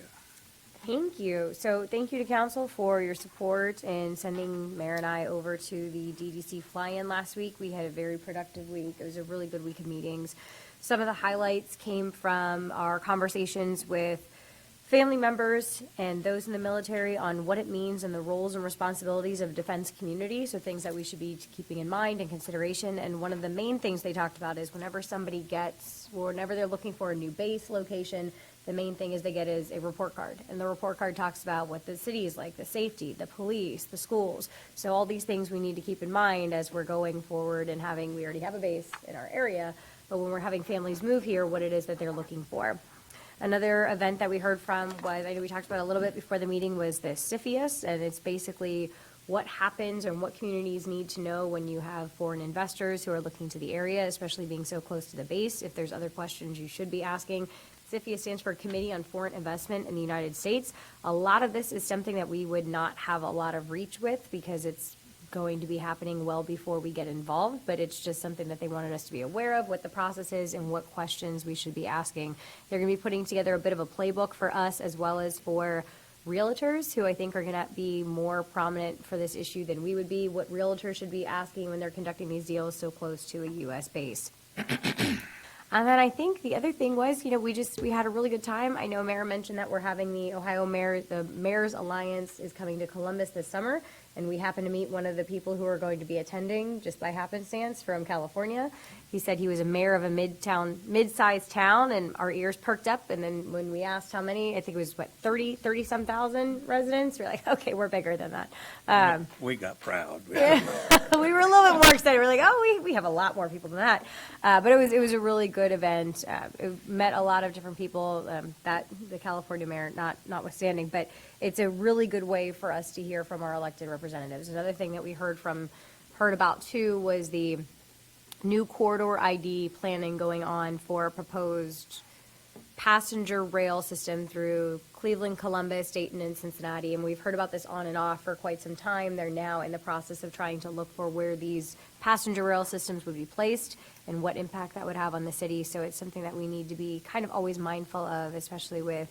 Thank you. So thank you to council for your support in sending Mayor and I over to the DDC fly-in last week. We had a very productive week. It was a really good week of meetings. Some of the highlights came from our conversations with family members and those in the military on what it means and the roles and responsibilities of defense community, so things that we should be keeping in mind and consideration. And one of the main things they talked about is whenever they're looking for a new base location, the main thing is they get is a report card. And the report card talks about what the city is like, the safety, the police, the schools. So all these things we need to keep in mind as we're going forward and we already have a base in our area, but when we're having families move here, what it is that they're looking for. Another event that we heard from was, I know we talked about a little bit before the meeting, was the CFIUS, and it's basically what happens and what communities need to know when you have foreign investors who are looking to the area, especially being so close to the base. If there's other questions you should be asking, CFIA stands for Committee on Foreign Investment in the United States. A lot of this is something that we would not have a lot of reach with because it's going to be happening well before we get involved, but it's just something that they wanted us to be aware of, what the process is and what questions we should be asking. They're going to be putting together a bit of a playbook for us as well as for realtors, who I think are going to be more prominent for this issue than we would be, what realtors should be asking when they're conducting these deals so close to a U.S. base. And then I think the other thing was, we had a really good time. I know Mayor mentioned that we're having the Mayor's Alliance is coming to Columbus this summer, and we happened to meet one of the people who are going to be attending just by happenstance from California. He said he was a mayor of a mid-sized town, and our ears perked up. And then when we asked how many, I think it was 30-some thousand residents. We're like, okay, we're bigger than that. We got proud. We were a little bit more excited. We're like, oh, we have a lot more people than that. But it was a really good event. It met a lot of different people. That the California mayor notwithstanding, but it's a really good way for us to hear from our elected representatives. Another thing that we heard about too was the new corridor ID planning going on for a proposed passenger rail system through Cleveland, Columbus, Dayton, and Cincinnati. And we've heard about this on and off for quite some time. They're now in the process of trying to look for where these passenger rail systems would be placed and what impact that would have on the city. So it's something that we need to be kind of always mindful of, especially with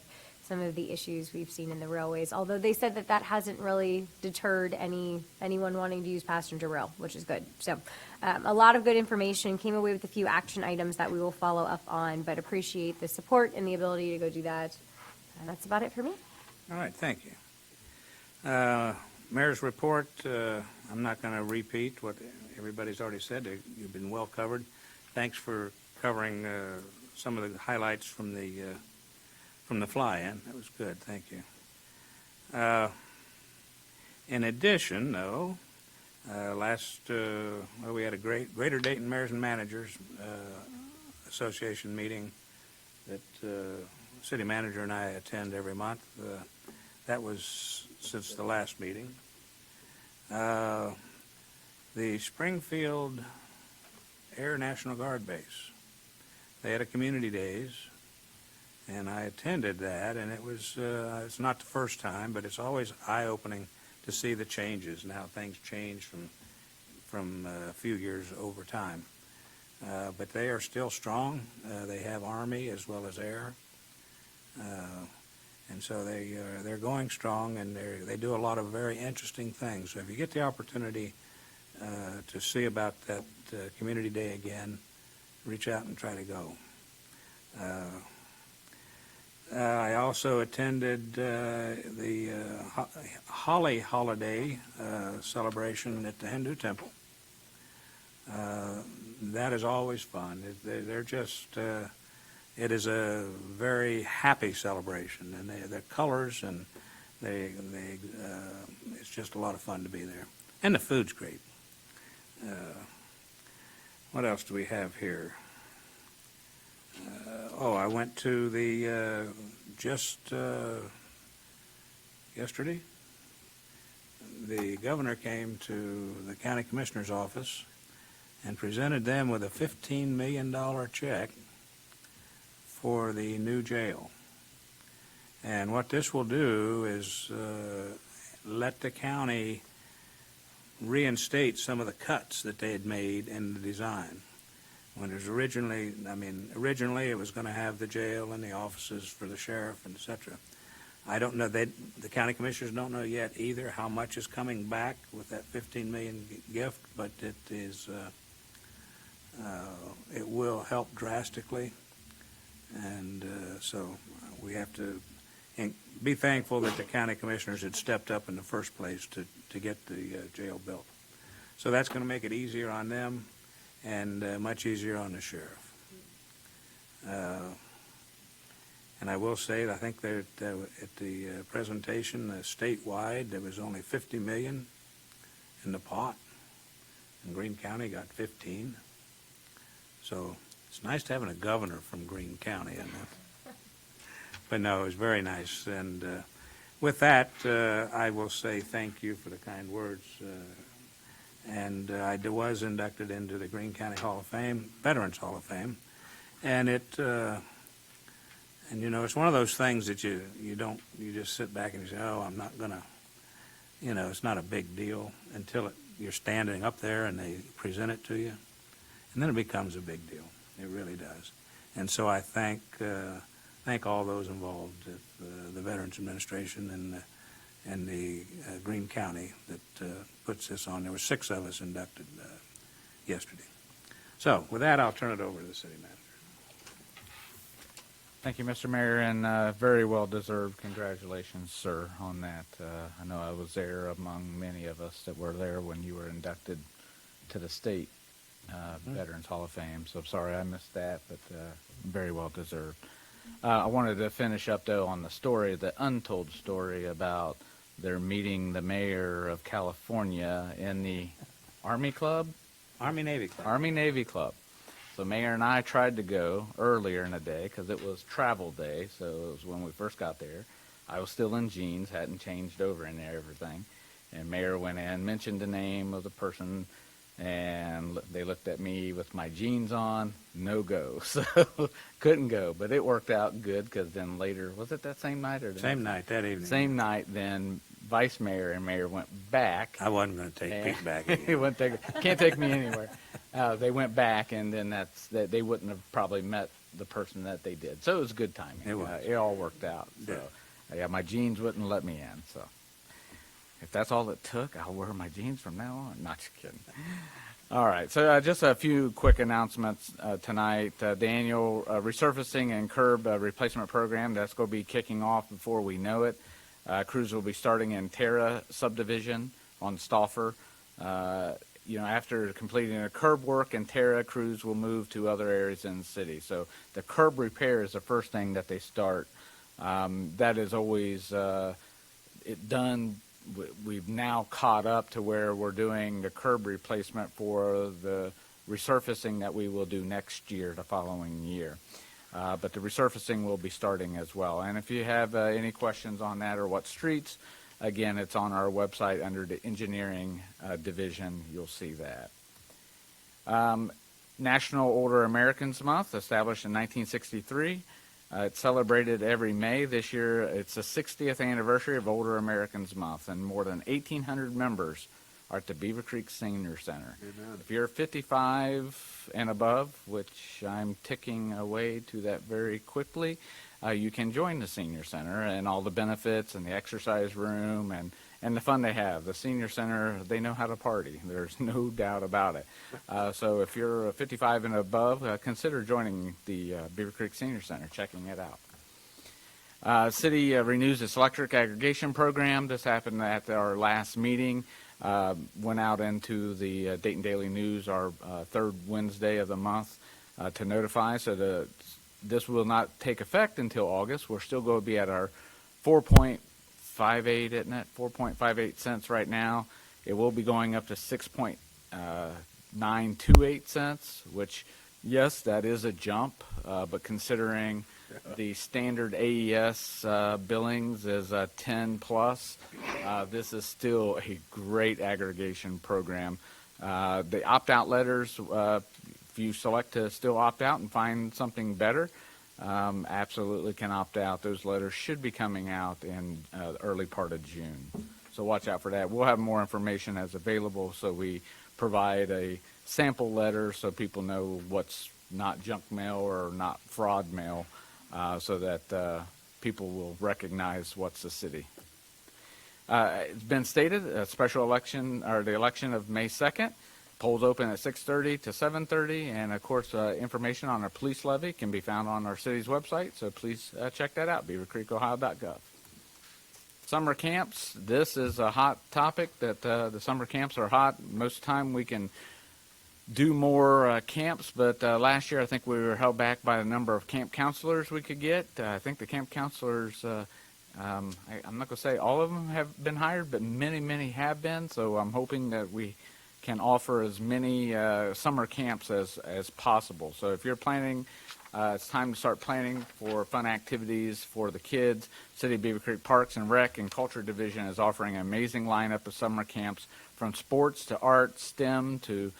some of the issues we've seen in the railways, although they said that hasn't really deterred anyone wanting to use passenger rail, which is good. So a lot of good information, came away with a few action items that we will follow up on, but appreciate the support and the ability to go do that. And that's about it for me. All right, thank you. Mayor's report, I'm not going to repeat what everybody's already said. You've been well covered. Thanks for covering some of the highlights from the fly-in. That was good. Thank you. In addition, though, we had a Greater Dayton Mayors and Managers Association meeting that city manager and I attend every month. That was since the last meeting. The Springfield Air National Guard Base, they had a community days, and I attended that, and it was, it's not the first time, but it's always eye-opening to see the changes and how things change from a few years over time. But they are still strong. They have Army as well as Air. And so they're going strong, and they do a lot of very interesting things. So if you get the opportunity to see about that community day again, reach out and try to go. I also attended the Holly Holiday celebration at the Hindu Temple. That is always fun. They're just, it is a very happy celebration, and the colors, and it's just a lot of fun to be there. And the food's great. What else do we have here? I went to the, yesterday, the governor came to the county commissioner's office and presented them with a $15 million check for the new jail. And what this will do is let the county reinstate some of the cuts that they had made in the design. When it was originally it was going to have the jail and the offices for the sheriff and et cetera. I don't know, the county commissioners don't know yet either how much is coming back with that $15 million gift, but it is, it will help drastically. And so we have to be thankful that the county commissioners had stepped up in the first place to get the jail built. So that's going to make it easier on them and much easier on the sheriff. And I will say, I think that at the presentation statewide, there was only $50 million in the pot, and Greene County got 15. So it's nice to having a governor from Greene County in there. But no, it was very nice. And with that, I will say thank you for the kind words. And I was inducted into the Greene County Hall of Fame, Veterans Hall of Fame, and And, you know, it's one of those things that you just sit back and you say, oh, I'm not going to, you know, it's not a big deal until you're standing up there and they present it to you. And then it becomes a big deal. It really does. And so I thank all those involved, the Veterans Administration and the Greene County that puts this on. There were 6 of us inducted yesterday. So with that, I'll turn it over to the city manager. Thank you, Mr. Mayor, and very well-deserved congratulations, sir, on that. I know I was there among many of us that were there when you were inducted to the state Veterans Hall of Fame, so sorry I missed that, but very well-deserved. I wanted to finish up, though, on the story, the untold story about their meeting the mayor of California in the Army Club? Army-Navy Club. Army-Navy Club. So Mayor and I tried to go earlier in the day because it was travel day, so it was when we first got there. I was still in jeans, hadn't changed over in there, everything. And Mayor went in, mentioned the name of the person, and they looked at me with my jeans on, no go. So couldn't go, but it worked out good because then later, was it that same night or the Same night, that evening. Same night, then Vice Mayor and Mayor went back. I wasn't going to take Pete back again. He wouldn't can't take me anywhere. They went back, and then that they wouldn't have probably met the person that they did. So it was good timing. It was. It all worked out. So yeah, my jeans wouldn't let me in. So if that's all it took, I'll wear my jeans from now on. Not just kidding. All right, so just a few quick announcements tonight. The annual resurfacing and curb replacement program, that's going to be kicking off before we know it. Crews will be starting in Terra subdivision on Stauffer. After completing the curb work in Terra, crews will move to other areas in the city. So the curb repair is the first thing that they start. That is always done. We've now caught up to where we're doing the curb replacement for the resurfacing that we will do next year, the following year. But the resurfacing will be starting as well. And if you have any questions on that or what streets, again, it's on our website under the engineering division. You'll see that. National Older Americans Month, established in 1963. It's celebrated every May. This year, it's the 60th anniversary of Older Americans Month, and more than 1,800 members are at the Beavercreek Senior Center. Amen. If you're 55 and above, which I'm ticking away to that very quickly, you can join the Senior Center and all the benefits and the exercise room and the fun they have. The Senior Center, they know how to party. There's no doubt about it. So if you're 55 and above, consider joining the Beavercreek Senior Center, checking it out. City renews its electric aggregation program. This happened at our last meeting. Went out into the Dayton Daily News, our third Wednesday of the month, to notify. So this will not take effect until August. We're still going to be at our 4.58, isn't it? 4.58 cents right now. It will be going up to 6.928 cents, which, yes, that is a jump, but considering the standard AES billings is 10 plus, this is still a great aggregation program. The opt-out letters, if you select to still opt out and find something better, absolutely can opt out. Those letters should be coming out in the early part of June. So watch out for that. We'll have more information as available, so we provide a sample letter so people know what's not junk mail or not fraud mail, so that people will recognize what's the city. It's been stated, a special election, or the election of May 2nd. Polls open at 6:30 to 7:30, and of course, information on our police levy can be found on our city's website, so please check that out, beavercreekohio.gov. Summer camps, this is a hot topic, that the summer camps are hot. Most of the time we can do more camps, but last year I think we were held back by the number of camp counselors we could get. I think the camp counselors, I'm not going to say all of them have been hired, but many, many have been, so I'm hoping that we can offer as many summer camps as possible. So if you're planning, it's time to start planning for fun activities for the kids. City of Beavercreek Parks and Rec and Culture Division is offering an amazing lineup of summer camps, from sports to art, STEM to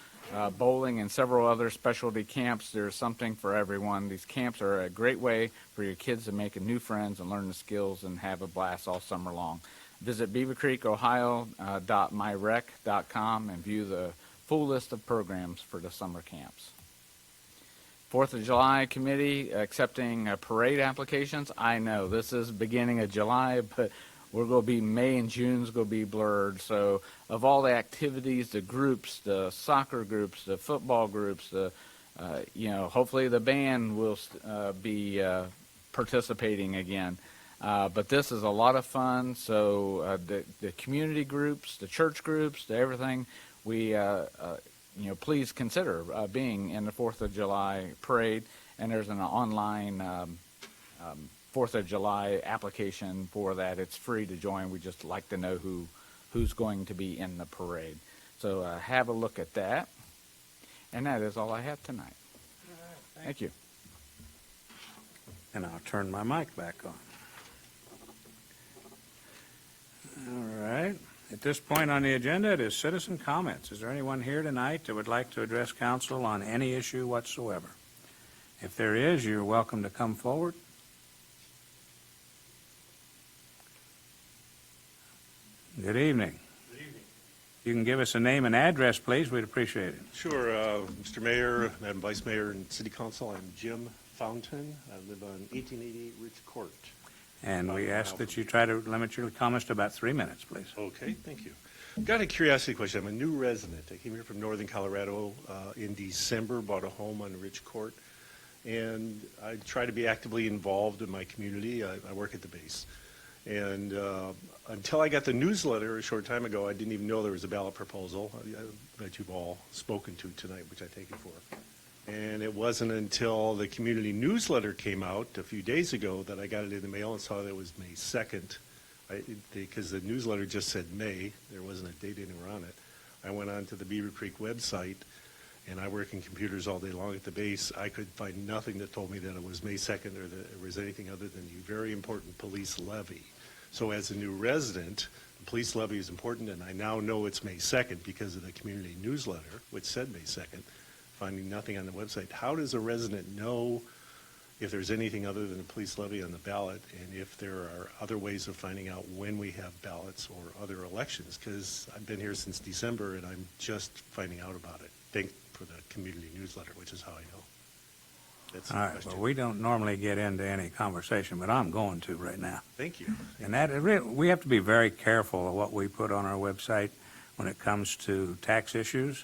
bowling, and several other specialty camps. There's something for everyone. These camps are a great way for your kids to make new friends and learn the skills and have a blast all summer long. Visit beavercreekohio.myrec.com and view the full list of programs for the summer camps. 4th of July committee accepting parade applications. I know this is beginning of July, but we're going to be May and June's going to be blurred. So of all the activities, the groups, the soccer groups, the football groups, hopefully the band will be participating again. But this is a lot of fun. So the community groups, the church groups, everything, we please consider being in the 4th of July parade. And there's an online 4th of July application for that. It's free to join. We just like to know who's going to be in the parade. So have a look at that. And that is all I have tonight. Thank you. And I'll turn my mic back on. All right. At this point on the agenda, it is citizen comments. Is there anyone here tonight that would like to address council on any issue whatsoever? If there is, you're welcome to come forward. Good evening. Good evening. You can give us a name and address, please. We'd appreciate it. Sure. Mr. Mayor, Madam Vice Mayor, and City Council, I'm Jim Fountain. I live on 1888 Rich Court. And we ask that you try to limit your comments to about 3 minutes, please. Okay, thank you. Got a curiosity question. I'm a new resident. I came here from northern Colorado in December, bought a home on Rich Court, and I try to be actively involved in my community. I work at the base. And until I got the newsletter a short time ago, I didn't even know there was a ballot proposal that you've all spoken to tonight, which I take it for. And it wasn't until the community newsletter came out a few days ago that I got it in the mail and saw that it was May 2nd, because the newsletter just said May. There wasn't a date anywhere on it. I went on to the Beavercreek website, and I work in computers all day long at the base. I could find nothing that told me that it was May 2nd or that it was anything other than the very important police levy. So as a new resident, the police levy is important, and I now know it's May 2nd because of the community newsletter, which said May 2nd. Finding nothing on the website. How does a resident know if there's anything other than a police levy on the ballot, and if there are other ways of finding out when we have ballots or other elections? Because I've been here since December, and I'm just finding out about it. Thank for the community newsletter, which is how I know. That's the All right. question. Well, we don't normally get into any conversation, but I'm going to right now. Thank you. And we have to be very careful of what we put on our website when it comes to tax issues.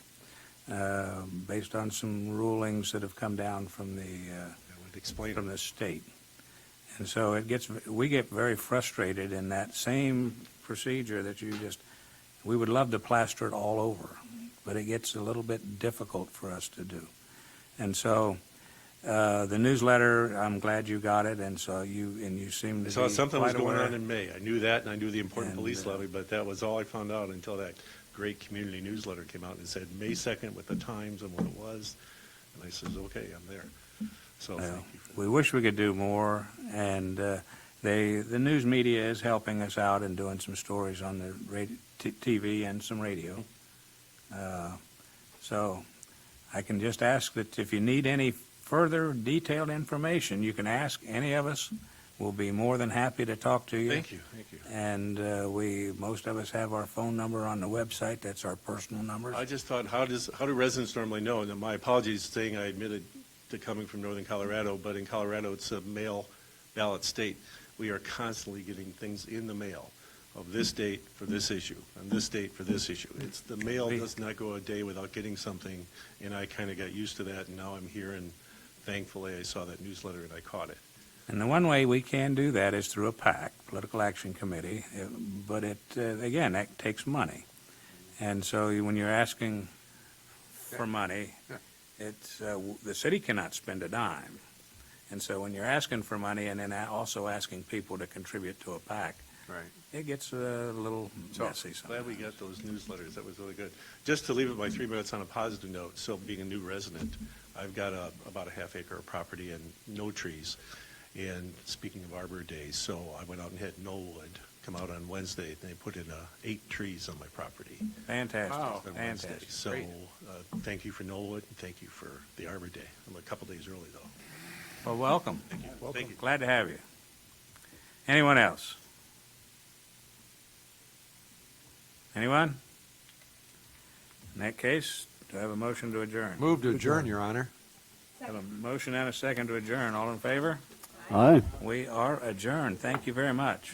Based on some rulings that have come down from the state. And so we get very frustrated in that same procedure that we would love to plaster it all over, but it gets a little bit difficult for us to do. And so the newsletter, I'm glad you got it, and so you seem to be I saw something was quite going aware. on in May. I knew that, and I knew the important police levy, but that was all I found out until that great community newsletter came out and said May 2nd with the times and what it was. And I says, okay, I'm there. So thank you. We wish we could do more, and the news media is helping us out and doing some stories on the TV and some radio. So I can just ask that if you need any further detailed information, you can ask any of us. We'll be more than happy to talk to you. Thank you. Thank you. And most of us have our phone number on the website. That's our personal numbers. I just thought, how do residents normally know? And my apologies saying I admitted to coming from northern Colorado, but in Colorado it's a mail ballot state. We are constantly getting things in the mail of this date for this issue, and this date for this issue. The mail does not go a day without getting something, and I kind of got used to that, and now I'm here, and thankfully I saw that newsletter and I caught it. And the one way we can do that is through a PAC, Political Action Committee, but again, that takes money. And so when you're asking for money, the city cannot spend a dime. And so when you're asking for money and then also asking people to contribute to a PAC, right, it gets a little messy sometimes. Glad we got those newsletters. That was really good. Just to leave it my 3 minutes on a positive note, so being a new resident, I've got about a half acre of property and no trees. And speaking of Arbor days, so I went out and hit Knollwood come out on Wednesday, and they put in 8 trees on my property. Fantastic. On Wednesday. Fantastic. So Great. thank you for Knollwood, and thank you for the Arbor Day. I'm a couple days early, though. Well, welcome. Thank you. Welcome. Thank you. Glad to have you. Anyone else? Anyone? In that case, do I have a motion to adjourn? Move to adjourn, Your Honor. Have a motion and a second to adjourn. All in favor? Aye. We are adjourned. Thank you very much.